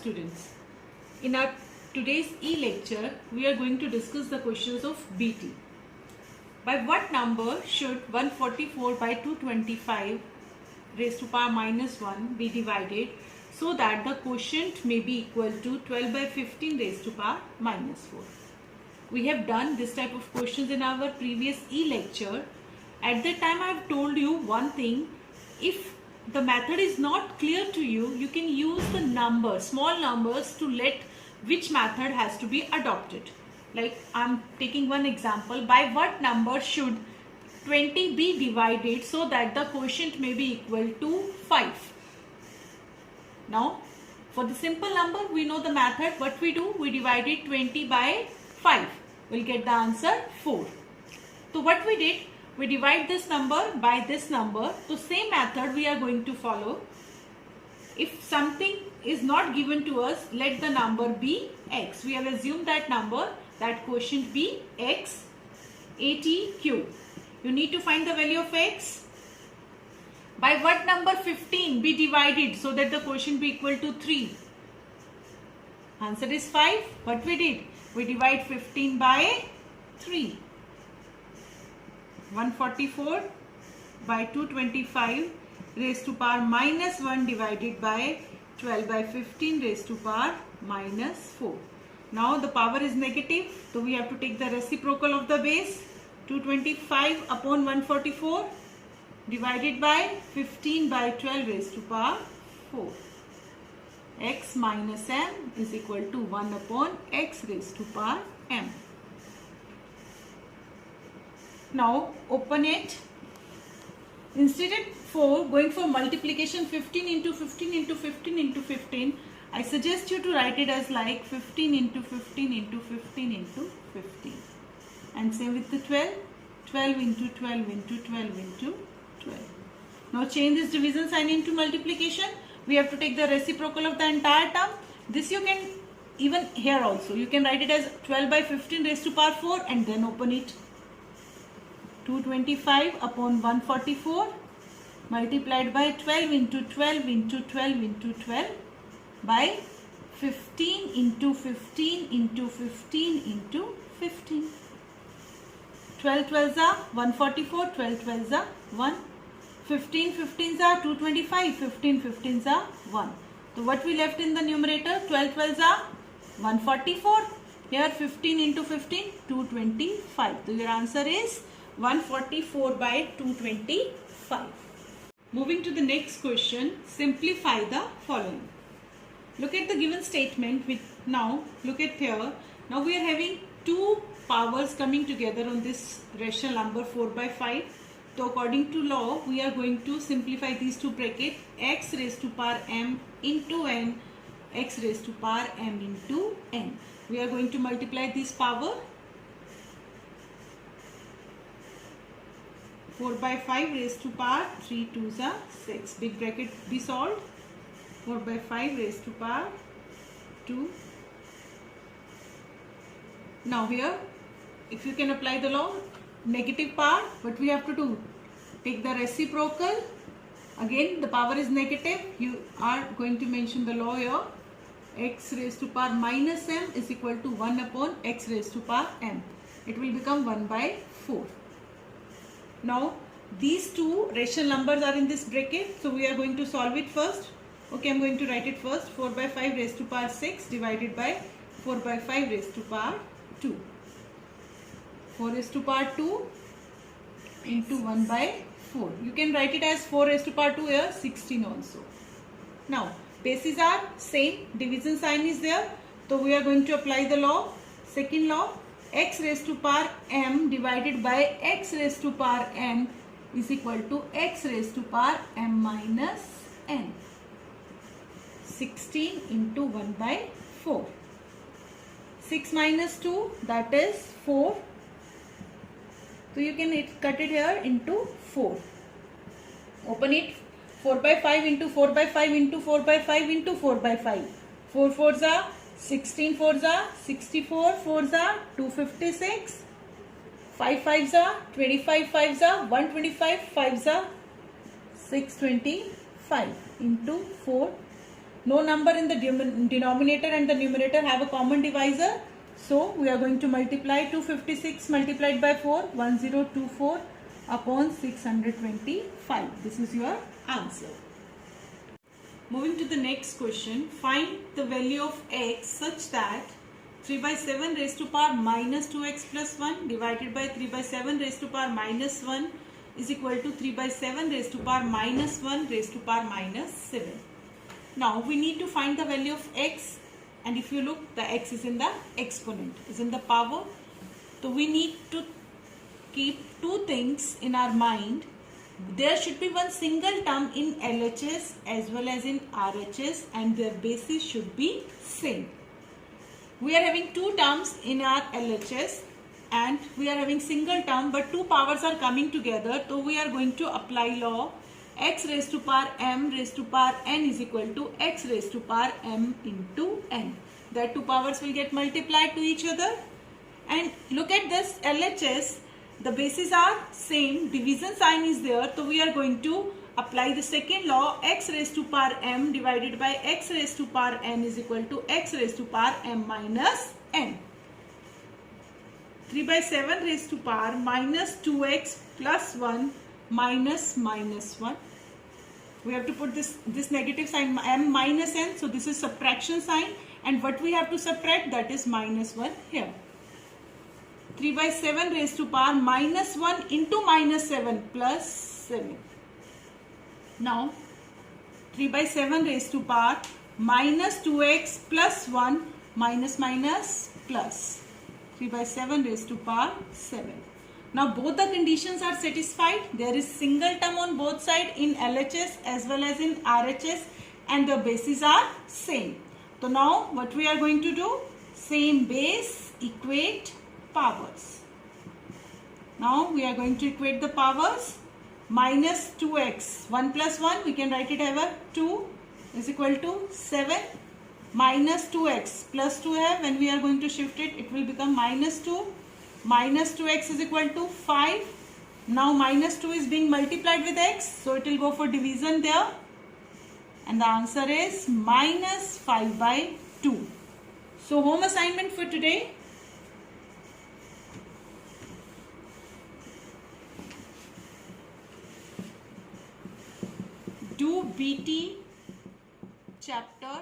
students. In our today's e-lecture, we are going to discuss the questions of BT. By what number should 144 by 225 raised to power minus 1 be divided so that the quotient may be equal to 12 by 15 raised to power minus 4? We have done this type of questions in our previous e-lecture. At that time, I have told you one thing. If the method is not clear to you, you can use the numbers, small numbers, to let which method has to be adopted. Like I am taking one example. By what number should 20 be divided so that the quotient may be equal to 5? Now, for the simple number, we know the method. What we do? We divided 20 by 5. We'll get the answer 4. So what we did? We divide this number by this number. So same method we are going to follow. If something is not given to us, let the number be x. We have assumed that number, that quotient be x, ATQ. You need to find the value of x. By what number 15 be divided so that the quotient be equal to 3? Answer is 5. What we did? We divide 15 by 3. 144 by 225 raised to power minus 1 divided by 12 by 15 raised to power minus 4. Now the power is negative, so we have to take the reciprocal of the base. 225 upon 144 divided by 15 by 12 raised to power 4. X minus m is equal to 1 upon x raised to power m. Now open it. Instead of going for multiplication 15 into 15 into 15 into 15, I suggest you to write it as like 15 into 15 into 15 into 15. And same with the 12. 12 into 12 into 12 into 12. Now change this division sign into multiplication. We have to take the reciprocal of the entire term. This you can, even here also, you can write it as 12 by 15 raised to power 4 and then open it. 225 upon 144 multiplied by 12 into 12 into 12 into 12 by 15 into 15 into 15 into 15. 12 12s are 144, 12 12s are 1. 15 15s are 225, 15 15s are 1. So what we left in the numerator? 12 12s are 144. Here 15 into 15, 225. So your answer is 144 by 225. Moving to the next question, simplify the following. Look at the given statement. Now look at here. Now we are having two powers coming together on this rational number 4 by 5. So according to law, we are going to simplify these two brackets, x raised to power m into n, x raised to power m into n. We are going to multiply this power. 4 by 5 raised to power 3 2s are 6. Big bracket be solved. 4 by 5 raised to power 2. Now here, if you can apply the law, negative power, what we have to do? Take the reciprocal. Again, the power is negative. You are going to mention the law here. X raised to power minus m is equal to 1 upon x raised to power m. It will become 1 by 4. Now, these two rational numbers are in this bracket. So, we are going to solve it first. Okay, I am going to write it first. 4 by 5 raised to power 6 divided by 4 by 5 raised to power 2. 4 raised to power 2 into 1 by 4. You can write it as 4 raised to power 2 here, 16 also. Now, bases are same. Division sign is there. So, we are going to apply the law. Second law. X raised to power m divided by x raised to power n is equal to x raised to power m minus n. 16 into 1 by 4. 6 minus 2, that is 4. So you can cut it here into 4. Open it. 4 by 5 into 4 by 5 into 4 by 5 into 4 by 5. 4 4s are 16 4s are 64 4s are 256. 5 5s are 25 5s are 125 5s are 625 into 4 No number in the denominator and the numerator have a common divisor. So we are going to multiply 256 multiplied by 4, 1024 upon 625. This is your answer. Moving to the next question. Find the value of x such that 3 by 7 raised to power minus 2x plus 1 divided by 3 by 7 raised to power minus 1 is equal to 3 by 7 raised to power minus 1 raised to power minus 7. Now we need to find the value of x, and if you look, the x is in the exponent, is in the power. So we need to keep two things in our mind. There should be one single term in LHS as well as in RHS, and their basis should be same. We are having two terms in our LHS and we are having single term, but two powers are coming together. So we are going to apply law x raised to power m raised to power n is equal to x raised to power m into n. The two powers will get multiplied to each other. And look at this LHS, the bases are same, division sign is there. So we are going to apply the second law, x raised to power m divided by x raised to power n is equal to x raised to power m minus n. 3 by 7 raised to power minus 2x plus 1 minus minus 1. We have to put this negative sign m minus n, so this is subtraction sign, and what we have to subtract, that is minus 1 here. 3 by 7 raised to power minus 1 into minus 7 plus 7. Now 3 by 7 raised to power minus 2x plus 1 minus minus plus 3 by 7 raised to power 7. Now both the conditions are satisfied. There is single term on both sides in LHS as well as in RHS, and the bases are same. So now what we are going to do? Same base, equate powers. Now we are going to equate the powers. Minus 2x, 1 plus 1, we can write it as 2 is equal to 7. Minus 2x plus 2 hai, when we are going to shift it, it will become minus 2. Minus 2x is equal to 5. Now minus 2 is being multiplied with x, so it will go for division there. And the answer is minus 5 by 2. So home assignment for today. Do BT chapter